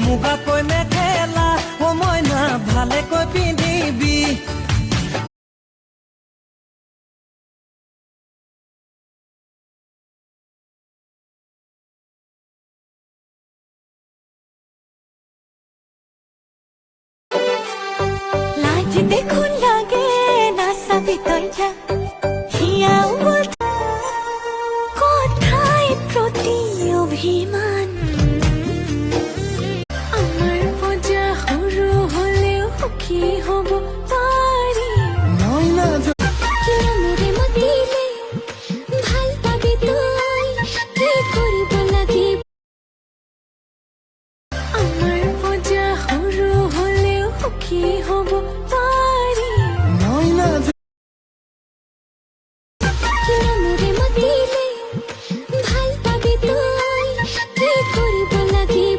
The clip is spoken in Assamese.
মুগাকৈ মেখেলা ও মইনা ভালেকৈ পিন্ধিবি। লাজ দেখুন লাগে না সাবি তৈয়া হিয়াও কথায় প্রতি অভিমান আমার পূজা সৰু হলেও সুখী হব পাৰি মইনা কিয় মোৰে মাতিলে ভাল পাবি তই কি কৰিব লাগিব আমাৰ পূজা সৰু হলেও সুখী হব